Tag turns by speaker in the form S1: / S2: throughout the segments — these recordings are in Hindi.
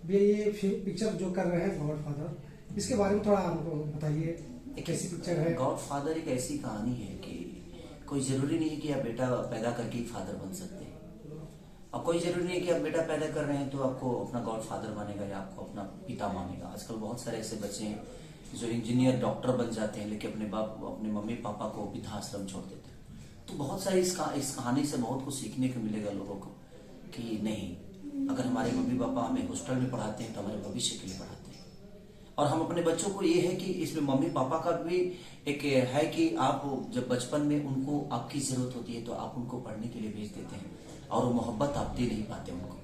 S1: भैया ये पिक्चर जो कर रहे हैं गॉडफादर, इसके बारे में थोड़ा हमको बताइए, कैसी पिक्चर है?
S2: गॉडफादर एक ऐसी कहानी है कि कोई जरूरी नहीं है कि आप बेटा पैदा करके ही फादर बन सकते हैं, और कोई जरूरी नहीं है कि आप बेटा पैदा कर रहे हैं तो आपको अपना गॉडफादर मानेगा या आपको अपना पिता मानेगा। आजकल बहुत सारे ऐसे बच्चे हैं जो इंजीनियर डॉक्टर बन जाते हैं लेकिन अपने मम्मी पापा को वृद्धाश्रम छोड़ देते हैं। तो बहुत सारे इस कहानी से बहुत कुछ सीखने को मिलेगा लोगों को कि नहीं, अगर हमारे मम्मी पापा हमें हॉस्टल में पढ़ाते हैं तो हमारे भविष्य के लिए पढ़ाते हैं, और हम अपने बच्चों को ये है कि इसमें मम्मी पापा का भी एक है कि आप जब बचपन में उनको आपकी जरूरत होती है तो आप उनको पढ़ने के लिए भेज देते हैं और वो मोहब्बत आप दे नहीं पाते उनको।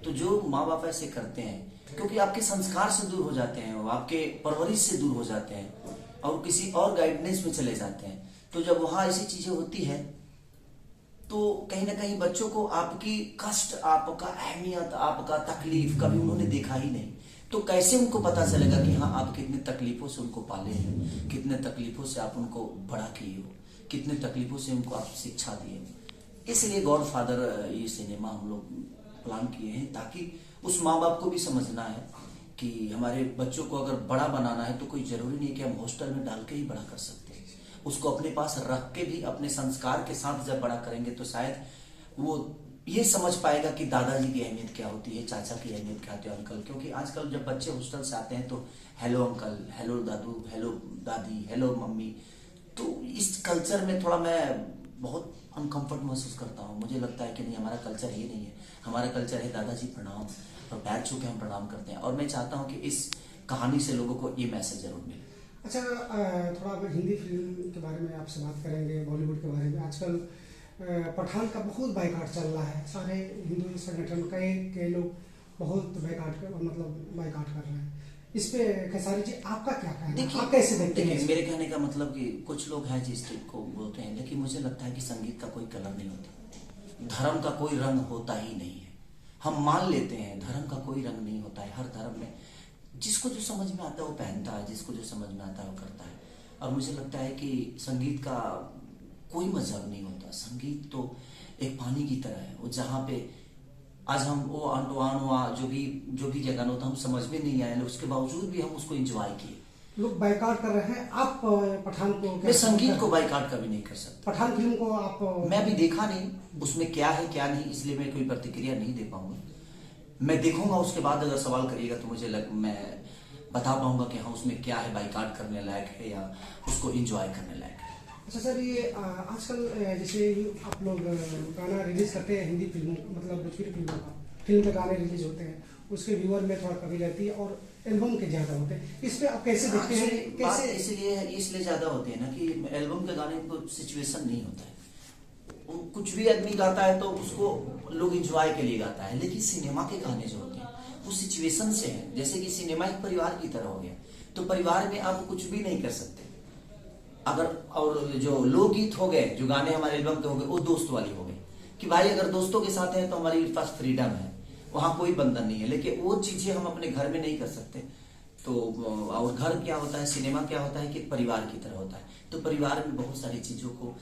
S2: तो जो माँ बाप ऐसे करते हैं क्योंकि आपके संस्कार से दूर हो जाते हैं, वो आपके परवरिश से दूर हो जाते हैं और किसी और गाइडेंस में चले जाते हैं। तो जब वहां ऐसी चीजें होती है तो कहीं ना कहीं बच्चों को आपकी कष्ट, आपका अहमियत, आपका तकलीफ कभी उन्होंने देखा ही नहीं, तो कैसे उनको पता चलेगा कि हाँ आप कितने तकलीफों से उनको पाले हैं, कितने तकलीफों से आप उनको बड़ा किए हो, कितने तकलीफों से उनको आप शिक्षा दिए। इसलिए गॉडफादर ये सिनेमा हम लोग प्लान किए हैं ताकि उस माँ बाप को भी समझना है कि हमारे बच्चों को अगर बड़ा बनाना है तो कोई जरूरी नहीं कि हम हॉस्टल में डाल के ही बड़ा कर सकते हैं, उसको अपने पास रख के भी अपने संस्कार के साथ जब बड़ा करेंगे तो शायद वो ये समझ पाएगा कि दादाजी की अहमियत क्या होती है, चाचा की अहमियत क्या होती है, अंकल। क्योंकि आजकल जब बच्चे हॉस्टल से आते हैं तो हेलो अंकल, हेलो दादू, हेलो दादी, हेलो मम्मी, तो इस कल्चर में थोड़ा मैं बहुत अनकंफर्ट महसूस करता हूँ। मुझे लगता है कि नहीं, हमारा कल्चर ये नहीं है, हमारा कल्चर है दादाजी प्रणाम, और पैर छू के हम प्रणाम करते हैं। और मैं चाहता हूँ कि इस कहानी से लोगों को ये मैसेज जरूर मिले।
S1: अच्छा, थोड़ा अब हिंदी फिल्म के बारे में आपसे बात करेंगे, बॉलीवुड के बारे में। आजकल पठान का बहुत बाइकाट चल रहा है, सारे हिंदू संगठन कई लोग बहुत बाइकाट कर रहे हैं। इस पे खेसारी जी आपका क्या कहना है, आप कैसे देखते हैं?
S2: मेरे कहने का मतलब कि कुछ लोग हैं जिस टाइप को बोलते हैं, लेकिन मुझे लगता है कि संगीत का कोई कलर नहीं होता, धर्म का कोई रंग होता ही नहीं है। हम मान लेते हैं धर्म का कोई रंग नहीं होता है, हर धर्म में जिसको जो समझ में आता है वो पहनता है, जिसको जो समझ में आता है वो करता है। और मुझे लगता है कि संगीत का कोई मजहब नहीं होता, संगीत तो एक पानी की तरह है, वो जहाँ पे आज हम वो अंटवान हुआ जो भी जगह होता हम समझ में नहीं आया, उसके बावजूद भी हम उसको एंजॉय किए।
S1: लोग बाइकाट कर रहे हैं, आप पठान को?
S2: मैं संगीत को बाइकाट कभी नहीं कर सकता।
S1: पठान फिल्म को आप?
S2: मैं अभी देखा नहीं, उसमें क्या है क्या नहीं, इसलिए मैं कोई प्रतिक्रिया नहीं दे पाऊंगा। मैं देखूंगा, उसके बाद अगर सवाल करिएगा तो मैं बता पाऊंगा कि हाँ उसमें क्या है, बाइकाट करने लायक है या उसको एंजॉय करने लायक है।
S1: अच्छा सर, ये आजकल जैसे आप लोग गाना रिलीज करते हैं, हिंदी फिल्मों मतलब भोजपुरी फिल्मों का, फिल्म में गाने रिलीज होते हैं, उसके व्यूअर में थोड़ा कमी रहती है और एल्बम के ज्यादा होते हैं। इस पे आप कैसे देखते हैं? कैसे?
S2: इसलिए ज्यादा होते हैं ना कि एल्बम के गाने को सिचुएशन नहीं होता है, कुछ भी आदमी गाता है तो उसको लोग एंजॉय के लिए गाता है, लेकिन सिनेमा के गाने जो होते हैं वो सिचुएशन से है। जैसे कि सिनेमा एक परिवार की तरह हो गया, तो परिवार में आप कुछ भी नहीं कर सकते अगर, और जो लोकगीत हो गए, जो गाने हमारे एल्बम के हो गए, वो दोस्त वाली हो गए कि भाई अगर दोस्तों के साथ है तो हमारे पास फ्रीडम है, वहां कोई बंधन नहीं है। लेकिन वो चीजें हम अपने घर में नहीं कर सकते। तो और घर क्या होता है, सिनेमा क्या होता है कि परिवार की तरह होता है। तो परिवार में बहुत सारी चीजों को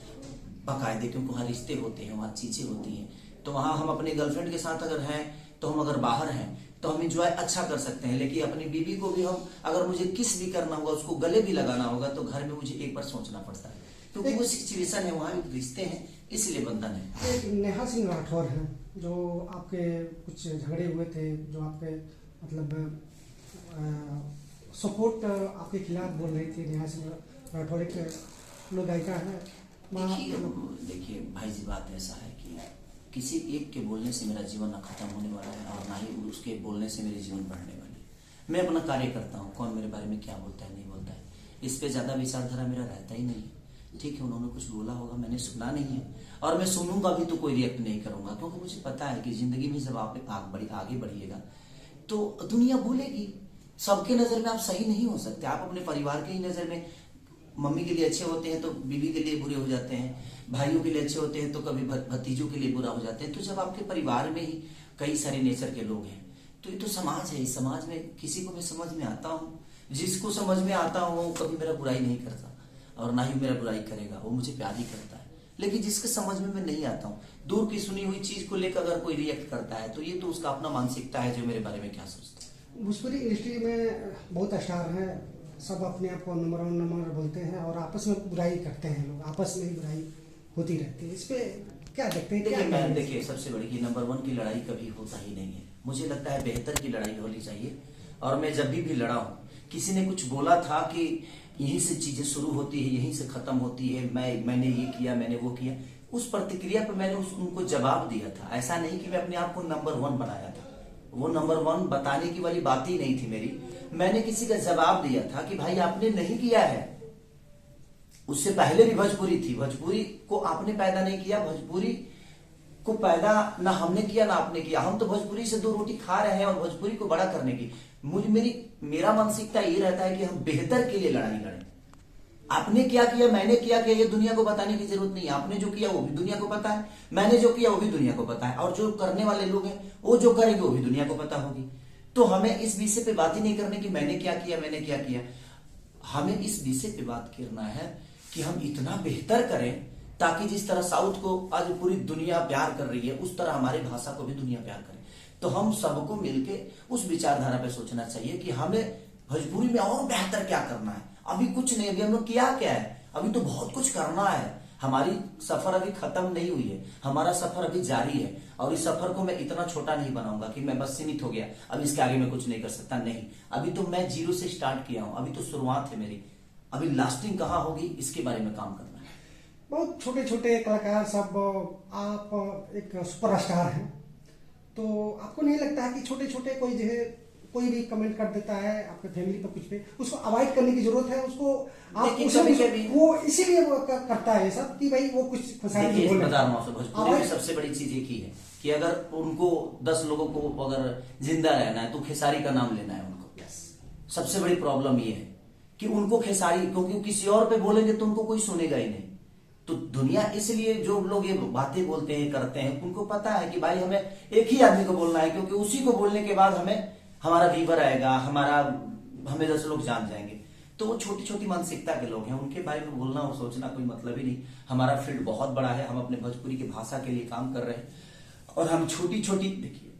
S2: बाकायदे, क्योंकि वहाँ रिश्ते होते हैं, वहाँ चीजें होती हैं, तो वहाँ हम अपने गर्लफ्रेंड के साथ अगर हैं तो हम अगर बाहर हैं तो हम इंजॉय अच्छा कर सकते हैं। लेकिन अपनी बीवी को भी हम अगर मुझे किस भी करना होगा, उसको गले भी लगाना होगा, तो घर में मुझे एक बार सोचना पड़ता है, क्योंकि वो सिचुएशन है, वहाँ रिश्ते हैं, इसलिए बंधन है।
S1: एक नेहा सिंह राठौर है जो आपके कुछ झगड़े हुए थे, जो आपके मतलब सपोर्ट आपके खिलाफ बोल रही थी। नेहा सिंह राठौर एक लोग गायिका है।
S2: देखिए भाई जी, बात ऐसा है कि किसी एक के बोलने से मेरा जीवन ना खत्म होने वाला है और ना ही उसके बोलने से मेरे जीवन बढ़ने वाली है। मैं अपना कार्य करता हूँ, कौन मेरे बारे में क्या बोलता है नहीं बोलता है, इस पे ज्यादा विचारधारा मेरा रहता ही नहीं है। ठीक है, उन्होंने कुछ बोला होगा, मैंने सुना नहीं है और मैं सुनूंगा भी तो कोई रिएक्ट नहीं करूंगा, क्योंकि मुझे पता है कि जिंदगी में जब आप आगे बढ़िएगा तो दुनिया बोलेगी। सबके नजर में आप सही नहीं हो सकते। आप अपने परिवार के ही नजर में मम्मी के लिए अच्छे होते हैं तो बीवी के लिए बुरे हो जाते हैं, भाइयों के लिए अच्छे होते हैं तो कभी भतीजों के लिए बुरा हो जाते हैं। तो जब आपके परिवार में ही कई सारे नेचर के लोग हैं तो ये तो समाज है। इस समाज में किसी को मैं समझ में आता हूँ, जिसको समझ में आता हूँ वो कभी मेरा बुराई नहीं करता और ना ही मेरा बुराई करेगा, वो मुझे प्यार ही करता है। लेकिन जिसके समझ में मैं नहीं आता हूँ, दूर की सुनी हुई चीज को लेकर अगर कोई रिएक्ट करता है तो ये तो उसका अपना मानसिकता है जो मेरे बारे में क्या सोचता है।
S1: भोजपुरी इंडस्ट्री में बहुत स्टार हैं, सब अपने आप को नंबर 1 नंबर बोलते हैं और आपस में बुराई करते हैं, लोग आपस में ही बुराई होती रहती है। इस पे क्या देखते हैं?
S2: देखिए मैं देखिए सबसे बड़ी की नंबर 1 की लड़ाई कभी होता ही नहीं है। मुझे लगता है बेहतर की लड़ाई होनी चाहिए। और मैं जब भी लड़ा हूँ, किसी ने कुछ बोला था कि यहीं से चीजें शुरू होती है, यहीं से खत्म होती है, मैंने ये किया, मैंने वो किया, उस प्रतिक्रिया पर मैंने उनको जवाब दिया था। ऐसा नहीं कि मैं अपने आप को नंबर 1 बनाया था, वो नंबर 1 बताने की वाली बात ही नहीं थी मेरी। मैंने किसी का जवाब दिया था कि भाई आपने नहीं किया है। उससे पहले भी भोजपुरी थी, भोजपुरी को आपने पैदा नहीं किया, भोजपुरी को पैदा ना हमने किया ना आपने किया। हम तो भोजपुरी से 2 रोटी खा रहे हैं और भोजपुरी को बड़ा करने की मेरा मानसिकता ये रहता है कि हम बेहतर के लिए लड़ाई लड़ें। आपने क्या किया, मैंने क्या किया, ये दुनिया को बताने की जरूरत नहीं है। आपने जो किया वो भी दुनिया को पता है, मैंने जो किया वो भी दुनिया को पता है, और जो करने वाले लोग हैं वो जो करेंगे वो भी दुनिया को पता होगी। तो हमें इस विषय पे बात ही नहीं करने की मैंने क्या किया, मैंने क्या किया। हमें इस विषय पे बात करना है कि हम इतना बेहतर करें ताकि जिस तरह साउथ को आज पूरी दुनिया प्यार कर रही है, उस तरह हमारी भाषा को भी दुनिया प्यार करे। तो हम सबको मिलके उस विचारधारा पे सोचना चाहिए कि हमें भोजपुरी में और बेहतर क्या करना है। अभी कुछ नहीं, अभी हम लोग किया क्या है, अभी तो बहुत कुछ करना है। हमारी सफर अभी खत्म नहीं हुई है, हमारा सफर अभी जारी है। और इस सफर को मैं इतना छोटा नहीं बनाऊंगा कि मैं बस सीमित हो गया, अब इसके आगे मैं कुछ नहीं कर सकता। नहीं, अभी तो मैं 0 से स्टार्ट किया हूं, अभी तो शुरुआत है मेरी। अभी लास्टिंग कहाँ होगी इसके बारे में काम करना है।
S1: बहुत छोटे छोटे कलाकार सब, आप एक सुपरस्टार हैं, तो आपको नहीं लगता है कि छोटे छोटे कोई भी कमेंट कर देता है आपके फैमिली पर कुछ पे, उसको अवॉइड करने की जरूरत है? उसको आप वो इसीलिए वो करता है सब कि भाई वो कुछ
S2: भोजपुरी में सबसे बड़ी चीज एक ही है कि अगर उनको 10 लोगों को अगर जिंदा रहना है तो खेसारी का नाम लेना है उनको। सबसे बड़ी प्रॉब्लम ये है कि उनको खेसारी, क्योंकि किसी और पे बोलेंगे तो उनको कोई सुनेगा ही नहीं। तो दुनिया इसलिए जो लोग ये बातें बोलते हैं करते हैं, उनको पता है कि भाई हमें एक ही आदमी को बोलना है, क्योंकि उसी को बोलने के बाद हमारा व्यूवर आएगा, हमें 10 लोग जान जाएंगे। तो वो छोटी छोटी मानसिकता के लोग हैं, उनके बारे में बोलना और सोचना कोई मतलब ही नहीं। हमारा फील्ड बहुत बड़ा है, हम अपने भोजपुरी की भाषा के लिए काम कर रहे हैं और हम छोटी छोटी देखिए